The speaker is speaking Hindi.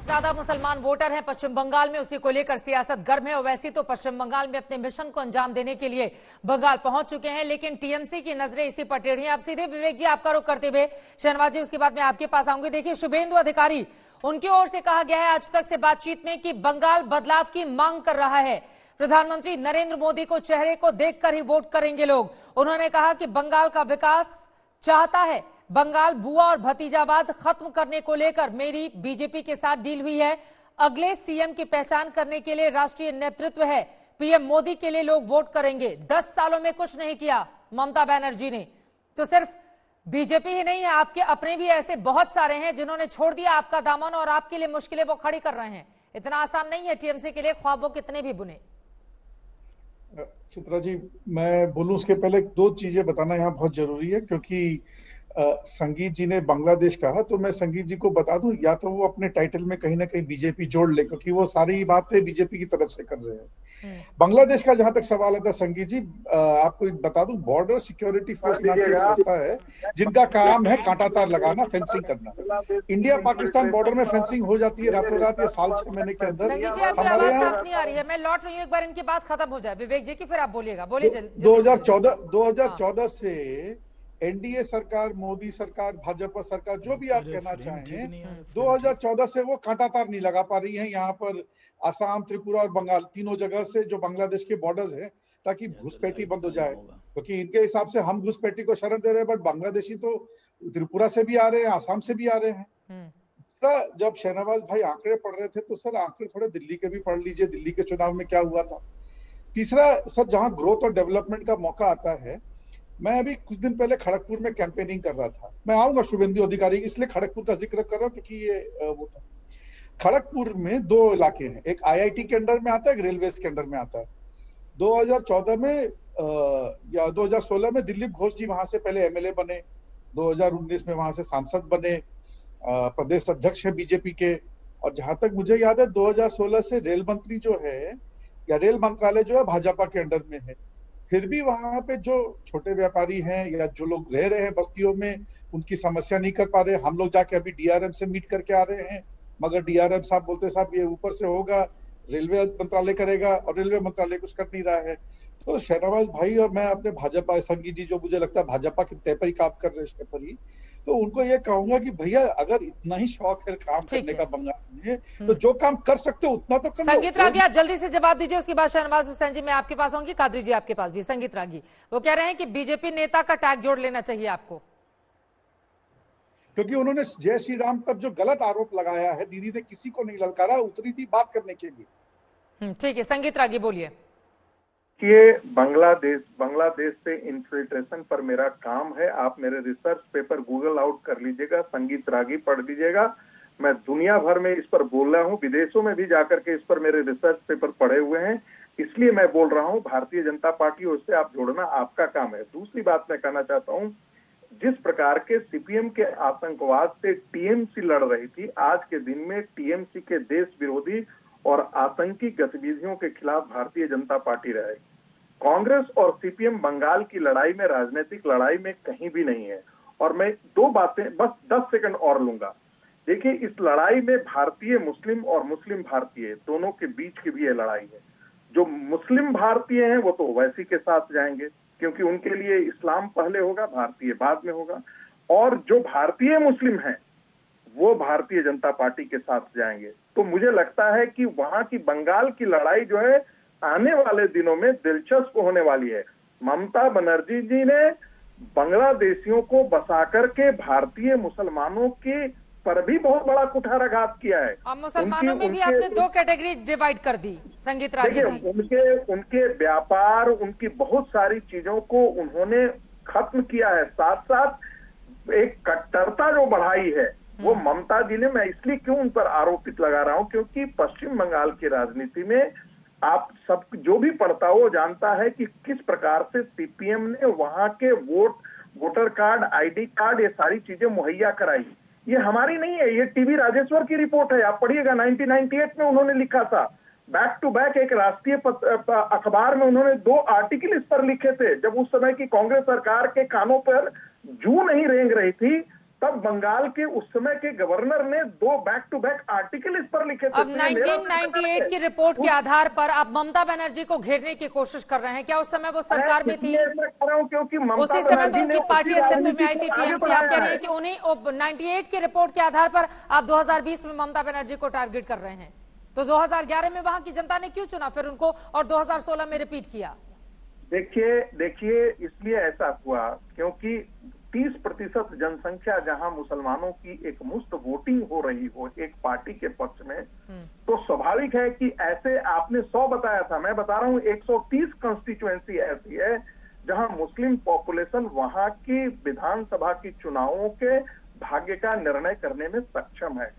ज्यादा मुसलमान वोटर हैं पश्चिम बंगाल में, उसी को लेकर सियासत गर्म है। और वैसे तो पश्चिम बंगाल में अपने मिशन को अंजाम देने के लिए बंगाल पहुंच चुके हैं, लेकिन टीएमसी की नजरें इसी पर टेढ़ी हैं। अब सीधे विवेक जी आपका रुख करते हुए शहनवाज जी, उसके बाद मैं आपके पास आऊंगी। देखिए, शुभेंदु अधिकारी, उनकी ओर से कहा गया है आज तक से बातचीत में कि बंगाल बदलाव की मांग कर रहा है। प्रधानमंत्री नरेंद्र मोदी को चेहरे को देखकर ही वोट करेंगे लोग। उन्होंने कहा कि बंगाल का विकास चाहता है। बंगाल बुआ और भतीजावाद खत्म करने को लेकर मेरी बीजेपी के साथ डील हुई है। अगले सीएम की पहचान करने के लिए राष्ट्रीय नेतृत्व है। पीएम मोदी के लिए लोग वोट करेंगे। 10 सालों में कुछ नहीं किया ममता बनर्जी ने। तो सिर्फ बीजेपी ही नहीं है, आपके अपने भी ऐसे बहुत सारे हैं जिन्होंने छोड़ दिया आपका दामन और आपके लिए मुश्किलें वो खड़ी कर रहे हैं। इतना आसान नहीं है टीएमसी के लिए, ख्वाब वो कितने भी बुने। चित्रा जी, मैं बोलूं उसके पहले 2 चीजें बताना यहाँ बहुत जरूरी है, क्योंकि संगीत जी ने बांग्लादेश कहा तो मैं संगीत जी को बता दूं, या तो वो अपने टाइटल में कहीं ना कहीं बीजेपी जोड़ ले, क्योंकि वो सारी बातें बीजेपी की तरफ से कर रहे हैं। बांग्लादेश का जहां तक सवाल आता है संगीत जी, आपको बता दूं, बॉर्डर सिक्योरिटी फोर्स नाम की एक संस्था है जिनका काम है कांटातार लगाना, फेंसिंग करना। इंडिया पाकिस्तान बॉर्डर में फेंसिंग हो जाती है रातों रात या साल 6 महीने के अंदर। संगीत जी, आपकी आवाज साफ नहीं आ रही है, मैं लौट रही हूँ, एक बार इनकी बात खत्म हो जाए विवेक जी की, फिर आप बोलिएगा। बोलिए। 2014 से एनडीए सरकार, मोदी सरकार, भाजपा सरकार, जो भी आप कहना चाहें, 2014 से वो कांटातार नहीं लगा पा रही है यहाँ पर असम, त्रिपुरा और बंगाल तीनों जगह से जो बांग्लादेश के बॉर्डर्स हैं, ताकि घुसपैठी बंद हो जाए। क्योंकि इनके हिसाब से हम घुसपैठी को शरण दे रहे हैं, बट बांग्लादेशी तो त्रिपुरा से भी आ रहे हैं, असम से भी आ रहे हैं। जब शहनवाज भाई आंकड़े पढ़ रहे थे तो सर आंकड़े थोड़े दिल्ली के भी पढ़ लीजिए, दिल्ली के चुनाव में क्या हुआ था। तीसरा सर, जहां ग्रोथ और डेवलपमेंट का मौका आता है, मैं अभी कुछ दिन पहले खड़गपुर में कैंपेनिंग कर रहा था। मैं आऊंगा शुभेंदु अधिकारी, इसलिए खड़गपुर का जिक्र कर रहा हूं क्योंकि ये वो था। खड़गपुर में 2 इलाके हैं, एक आईआईटी के अंडर में आता है, एक रेलवे के अंडर में आता है। 2014 में या 2016 में दिलीप घोष जी वहां से पहले एमएलए बने, 2019 में वहां से सांसद बने, प्रदेश अध्यक्ष है बीजेपी के। और जहां तक मुझे याद है 2016 से रेल मंत्री जो है या रेल मंत्रालय जो है भाजपा के अंडर में है। फिर भी वहां पे जो छोटे व्यापारी हैं या जो लोग रह रहे हैं बस्तियों में, उनकी समस्या नहीं कर पा रहे। हम लोग जाके अभी डीआरएम से मीट करके आ रहे हैं, मगर डीआरएम साहब बोलते साहब ये ऊपर से होगा, रेलवे मंत्रालय करेगा, और रेलवे मंत्रालय कुछ कर नहीं रहा है। तो शहनवाज भाई और मैं अपने भाजपा संगीत जी, जो मुझे लगता है भाजपा के तय पर ही काम कर रहे हैं, पर ही तो उनको ये कहूंगा कि भैया अगर इतना ही शौक है काम करने का बंगाल में, तो जो काम कर सकते हो उतना तो कर लो। संगीत रागी, आप जल्दी से जवाब दीजिए, उसके बाद शहनवाज हुसैन जी मैं आपके पास आऊंगी, कादरी जी आपके पास भी। संगीत रागी वो कह रहे हैं कि बीजेपी नेता का टैग जोड़ लेना चाहिए आपको, क्योंकि उन्होंने जय श्री राम पर जो गलत आरोप लगाया है, दीदी ने किसी को नहीं ललकारा, उतरी थी बात करने के लिए। ठीक है, संगीत रागी बोलिए। ये बांग्लादेश से इन्फिल्ट्रेशन पर मेरा काम है। आप मेरे रिसर्च पेपर गूगल आउट कर लीजिएगा, संगीत रागी पढ़ लीजिएगा। मैं दुनिया भर में इस पर बोल रहा हूँ, विदेशों में भी जाकर के इस पर मेरे रिसर्च पेपर पढ़े हुए हैं, इसलिए मैं बोल रहा हूँ। भारतीय जनता पार्टी और उससे आप जोड़ना आपका काम है। दूसरी बात मैं कहना चाहता हूँ, जिस प्रकार के सीपीएम के आतंकवाद से टीएमसी लड़ रही थी, आज के दिन में टीएमसी के देश विरोधी और आतंकी गतिविधियों के खिलाफ भारतीय जनता पार्टी रहेगी। कांग्रेस और सीपीएम बंगाल की लड़ाई में, राजनीतिक लड़ाई में कहीं भी नहीं है। और मैं 2 बातें बस 10 सेकंड और लूंगा। देखिए, इस लड़ाई में भारतीय मुस्लिम और मुस्लिम भारतीय दोनों के बीच की भी ये लड़ाई है। जो मुस्लिम भारतीय हैं वो तो ओवैसी के साथ जाएंगे, क्योंकि उनके लिए इस्लाम पहले होगा, भारतीय बाद में होगा। और जो भारतीय मुस्लिम हैं वो भारतीय जनता पार्टी के साथ जाएंगे। तो मुझे लगता है कि वहां की बंगाल की लड़ाई जो है आने वाले दिनों में दिलचस्प होने वाली है। ममता बनर्जी जी ने बांग्लादेशियों को बसा करके भारतीय मुसलमानों के पर भी बहुत बड़ा कुठाराघात किया है। और मुसलमानों में भी आपने 2 कैटेगरी डिवाइड कर दी, संगीत रागी जी। उनके व्यापार, उनकी बहुत सारी चीजों को उन्होंने खत्म किया है। साथ साथ एक कट्टरता जो बढ़ाई है वो ममता जी ने, मैं इसलिए क्यों उन पर आरोपित लगा रहा हूं, क्योंकि पश्चिम बंगाल की राजनीति में आप सब जो भी पढ़ता हो वो जानता है कि किस प्रकार से सीपीएम ने वहां के वोटर कार्ड, आईडी कार्ड, ये सारी चीजें मुहैया कराई। ये हमारी नहीं है, ये टीवी राजेश्वर की रिपोर्ट है, आप पढ़िएगा। 1998 में उन्होंने लिखा था, बैक टू बैक एक राष्ट्रीय अखबार में उन्होंने 2 आर्टिकल इस पर लिखे थे। जब उस समय की कांग्रेस सरकार के कानों पर जू नहीं रेंग रही थी, तब बंगाल के उस समय के गवर्नर ने 2 बैक टू बैक आर्टिकल इस पर लिखे थे। अब 1998 की रिपोर्ट के आधार पर आप ममता बनर्जी को घेरने की कोशिश कर रहे हैं, क्या उस समय वो सरकार में थी? क्योंकि उसी समय तो उनकी पार्टी अस्तित्व में आई थी, टीएमसी। आप कह रहे हैं कि उन्हीं 98 की रिपोर्ट के आधार पर आप 2020 में ममता बनर्जी को टारगेट कर रहे हैं, तो 2011 में वहां की जनता ने क्यों चुना फिर उनको और 2016 में रिपीट किया? देखिए इसलिए ऐसा हुआ क्योंकि 30% जनसंख्या जहां मुसलमानों की एक मुफ्त वोटिंग हो रही हो एक पार्टी के पक्ष में, तो स्वाभाविक है कि ऐसे आपने 100 बताया था, मैं बता रहा हूं 130 कंस्टिट्यूएंसी ऐसी है जहां मुस्लिम पॉपुलेशन वहां की विधानसभा की चुनावों के भाग्य का निर्णय करने में सक्षम है।